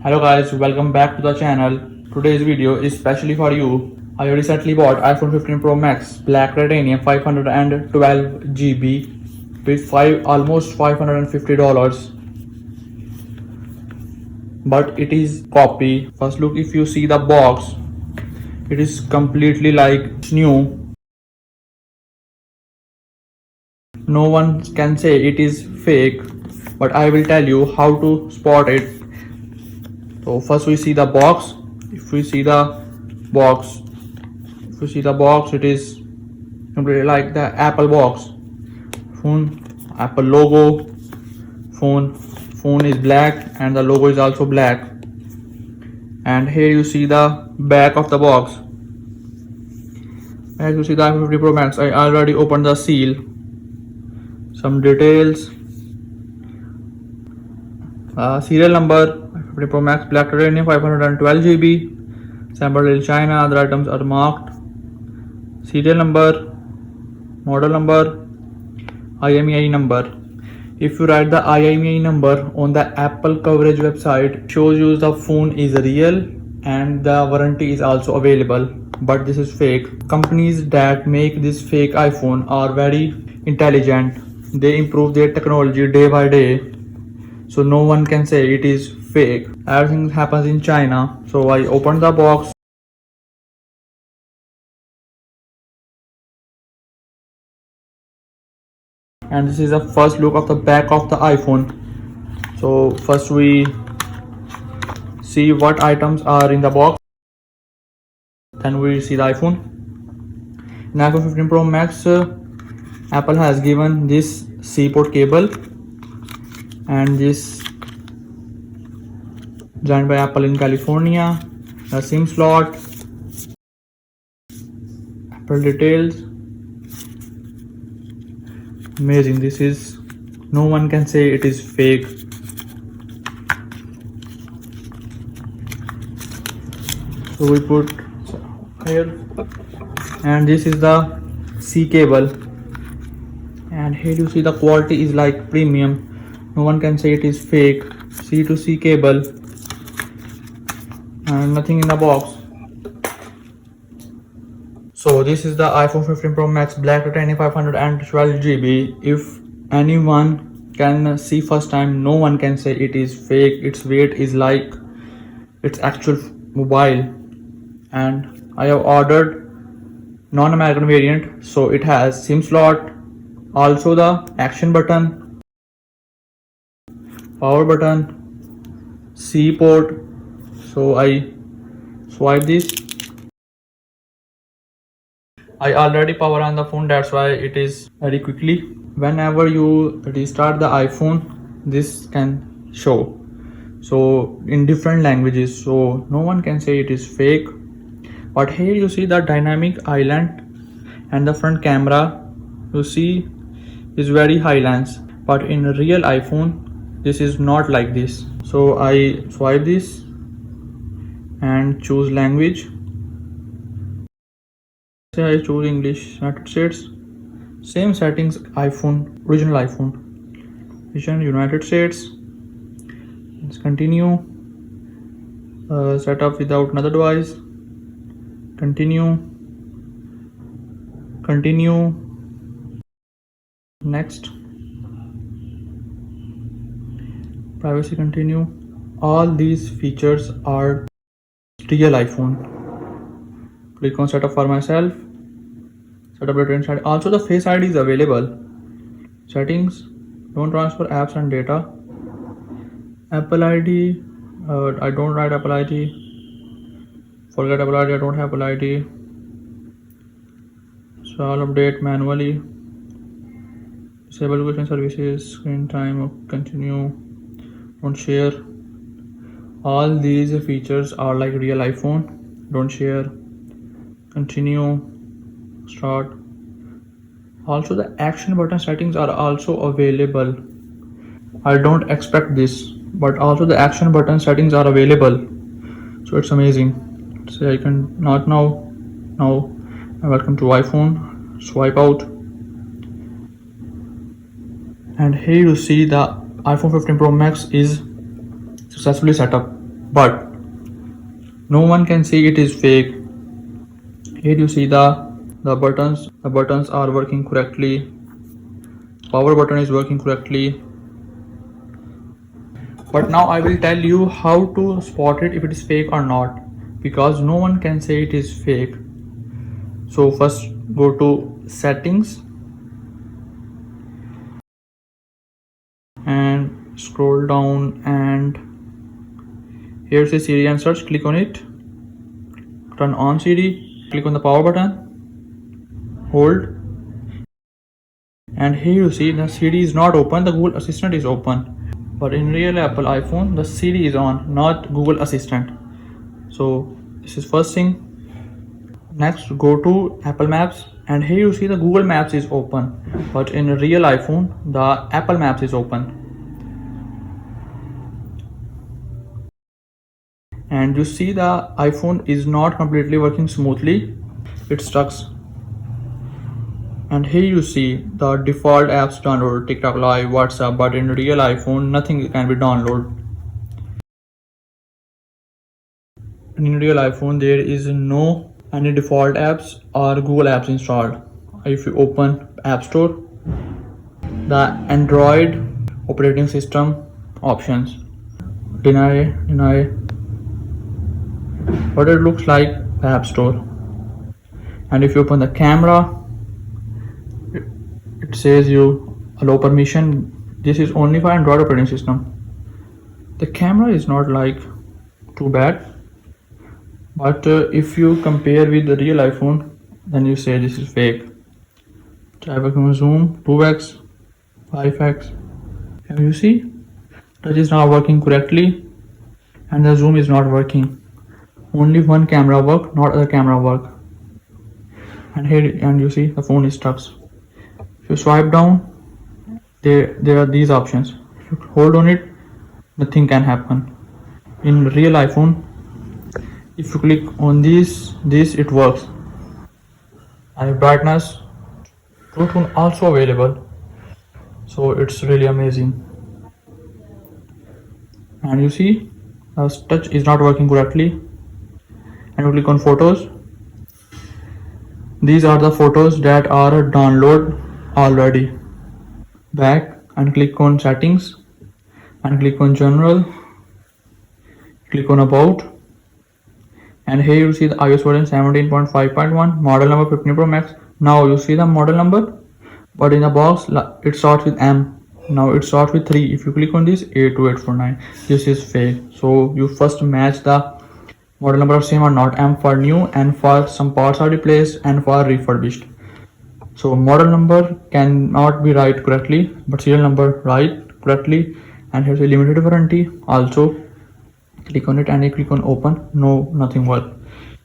Hello guys, welcome back to the channel. Today's video is specially for you. I recently bought iPhone 15 Pro Max Black Titanium 512 GB with almost $550, but it is copy. First look, if you see the box, it is completely like new. No one can say it is fake, but I will tell you how to spot it. So first we see the box. If we see the box, it is completely like the Apple box. Phone, Apple logo. Phone is black and the logo is also black. And here you see the back of the box. As you see the iPhone 15 Pro Max, I already opened the seal. Some details. Serial number 15 Pro Max Black Titanium 512 GB. Sampled in China. Other items are marked. Serial number, model number, IMEI number. If you write the IMEI number on the Apple coverage website, shows you the phone is real and the warranty is also available, but this is fake. Companies that make this fake iPhone are very intelligent. They improve their technology day by day, so no one can say it is fake. Everything happens in China. So I opened the box. And this is the first look of the back of the iPhone. So first we see what items are in the box, then we see the iPhone. In iPhone 15 Pro Max, Apple has given this C port cable and this designed by Apple in California, the SIM slot, Apple details. Amazing. This is, no one can say it is fake. So we put here, and this is the C cable, and here you see the quality is like premium. No one can say it is fake. C to C cable and nothing in the box. So this is the iPhone 15 Pro Max Black Titanium 512 GB. If anyone can see first time, no one can say it is fake. Its weight is like its actual mobile. And I have ordered non-American variant, so it has SIM slot, also the action button, power button, C port. So I swipe this. I already power on the phone, that's why it is very quickly. Whenever you restart the iPhone, this can show, so in different languages, so no one can say it is fake. But here you see the dynamic island and the front camera, you see, is very high lens, but in a real iPhone this is not like this. So I swipe this and choose language. I choose English, United States. Same settings, iPhone, original iPhone. Vision, United States. Let's continue. Setup without another device. Continue. Next. Privacy, continue. All these features are real iPhone. Click on setup for myself. Setup later inside. Also the Face ID is available. Settings, don't transfer apps and data. Apple ID, I don't write Apple ID. Forget Apple ID, I don't have Apple ID. So I'll update manually. Disable location services, screen time, continue, don't share. All these features are like real iPhone. Don't share, continue, start. Also the action button settings are also available. I don't expect this, but also the action button settings are available, so it's amazing. So I can not now welcome to iPhone. Swipe out, and here you see the iPhone 15 Pro Max is successfully set up. but no one can see it is fake. Here you see the buttons. The buttons are working correctly. Power button is working correctly. But now I will tell you how to spot it if it is fake or not, because no one can say it is fake. So first go to settings and scroll down, and here's a Siri and search. Click on it. Turn on Siri. Click on the power button. Hold. And here you see the Siri is not open. The Google Assistant is open. But in real Apple iPhone, the Siri is on, not Google Assistant. So this is first thing. Next, go to Apple Maps, and here you see the Google Maps is open, but in a real iPhone, the Apple Maps is open. And you see the iPhone is not completely working smoothly, it stucks. And here you see the default apps downloaded, TikTok Live, WhatsApp, but in real iPhone, nothing can be downloaded. In real iPhone, there is no any default apps or Google apps installed. If you open App Store, the Android operating system options, deny, what it looks like App Store. And if you open the camera, it says you allow permission. This is only for Android operating system. The camera is not like too bad, but if you compare with the real iPhone, then you say this is fake. Try working zoom 2x, 5x, and you see touch is not working correctly, and the zoom is not working. Only one camera work, not other camera work. And here, and you see the phone is stuck. If you swipe down, there are these options. If you hold on it, nothing can happen. In real iPhone, if you click on this it works. And brightness, True Tone also available, so it's really amazing. And you see the touch is not working correctly. And you click on photos. These are the photos that are downloaded already. Back and click on settings and click on general. Click on about, and here you see the iOS version 17.5.1, model number 15 Pro Max. Now you see the model number, but in the box it starts with M. Now it starts with 3. If you click on this, 82849, this is fake. So you first match the model number of same or not. M for new, and for some parts are replaced, and for refurbished. So model number cannot be right correctly, but serial number right correctly. And here's a limited warranty also. Click on it and you click on open. No, nothing works.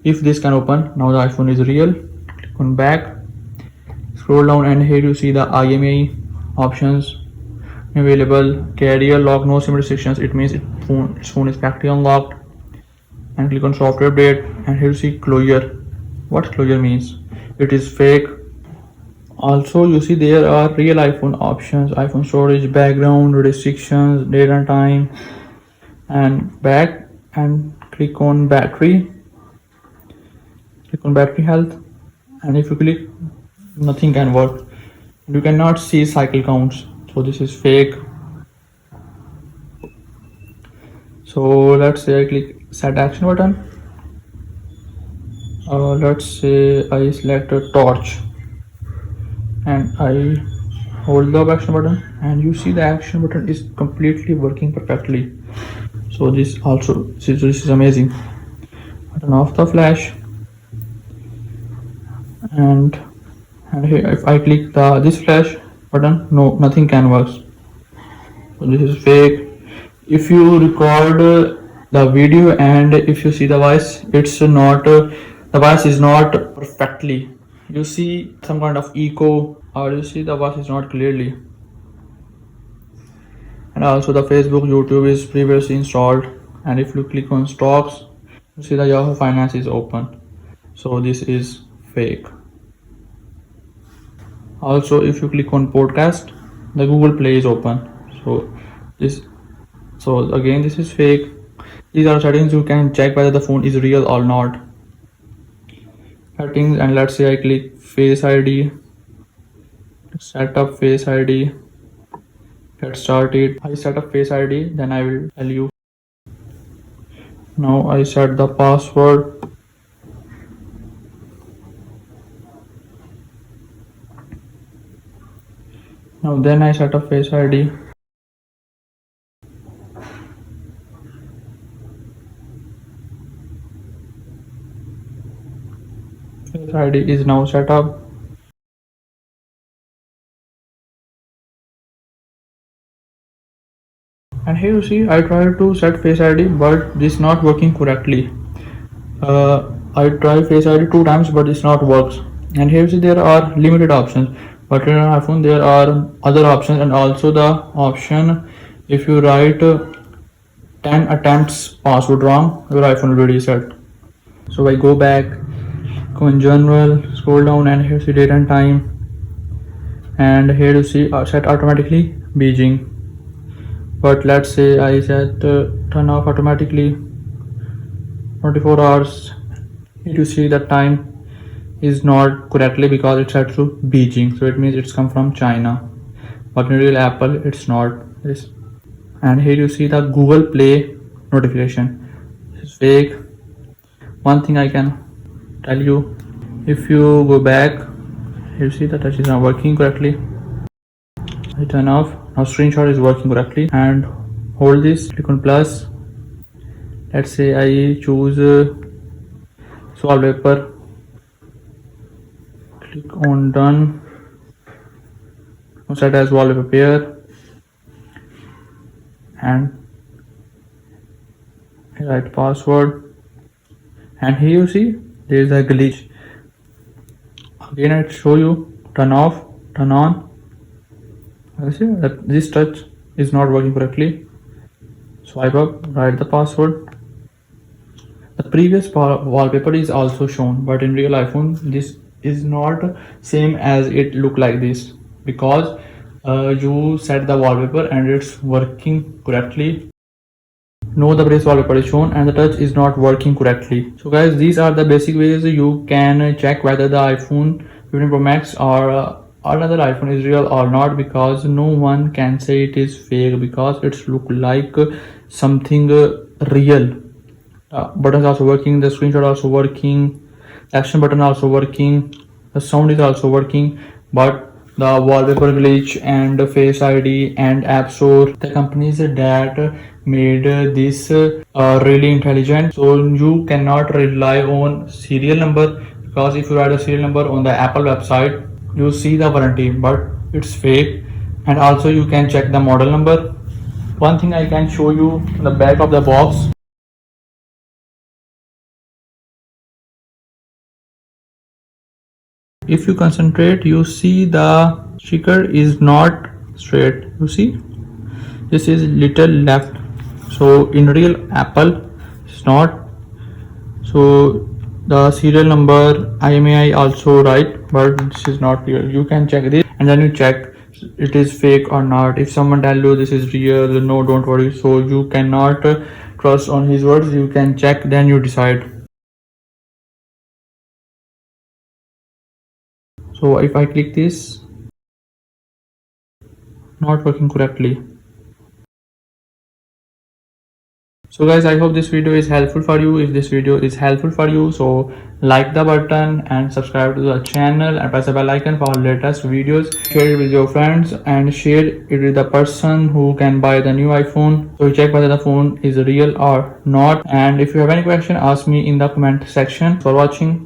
If this can open, now the iPhone is real. Click on back, scroll down, and here you see the IMEI options available. Carrier lock, no SIM restrictions. It means its phone is factory unlocked. And click on software update, and here you see closure. What closure means? It is fake. Also you see there are real iPhone options, iPhone storage, background, restrictions, date and time, and back, and click on battery. Click on battery health, and if you click, nothing can work. You cannot see cycle counts, so this is fake. So let's say I click set action button. Let's say I select a torch and I hold the action button, and you see the action button is completely working perfectly. So this is amazing. Turn off the flash, and here if I click this flash button, no, nothing can work. So this is fake. If you record the video and if you see the voice, it's not the voice is not perfectly. You see some kind of echo, or you see the voice is not clearly. And also the Facebook, YouTube is previously installed. And if you click on stocks, you see the Yahoo Finance is open. So this is fake. Also if you click on podcast, the Google Play is open. So again this is fake. These are settings you can check whether the phone is real or not. Settings, and let's say I click Face ID, set up Face ID, get started. I set up Face ID, then I will tell you. Now I set the password. Now then I set up Face ID. Face ID is now set up. And here you see I tried to set Face ID but this not working correctly. I tried Face ID 2 times but it's not works. And here you see there are limited options, but in an iPhone there are other options, and also the option if you write 10 attempts password wrong, your iPhone will reset. So I go back, go in general, scroll down, and here you see date and time, and here you see set automatically Beijing. But let's say I set turn off automatically 24 hours. Here you see the time is not correctly because it's set to Beijing, so it means it's come from China, but in real Apple it's not this. And here you see the Google Play notification. This is fake. One thing I can tell you, if you go back, you see the touch is not working correctly. I turn off. Now screenshot is working correctly, and hold this, click on plus. Let's say I choose wallpaper, click on done, set as wallpaper pair, and write password. And here you see there is a glitch. Again I show you turn off, turn on. You see that this touch is not working correctly. Swipe up, write the password. The previous wallpaper is also shown, but in real iPhone this is not same as it look like this, because you set the wallpaper and it's working correctly. No, the previous wallpaper is shown and the touch is not working correctly. So guys, these are the basic ways you can check whether the iPhone 15 Pro Max or another iPhone is real or not, because no one can say it is fake because it's look like something real. Buttons also working, the screenshot also working, action button also working, the sound is also working, but the wallpaper glitch and Face ID and App Store, the companies that made this really intelligent. So you cannot rely on serial number, because if you write a serial number on the Apple website, you see the warranty, but it's fake. And also you can check the model number. One thing I can show you in the back of the box. If you concentrate, you see the sticker is not straight. You see this is little left, so in real Apple it's not. So the serial number IMEI also right, but this is not real. You can check this and then you check it is fake or not. If someone tell you this is real, no, don't worry. So you cannot trust on his words. You can check, then you decide. So if I click this, not working correctly. So guys, I hope this video is helpful for you. If this video is helpful for you, so like the button and subscribe to the channel and press the bell icon for latest videos. Share it with your friends and share it with the person who can buy the new iPhone. So check whether the phone is real or not. And if you have any question, ask me in the comment section. For watching.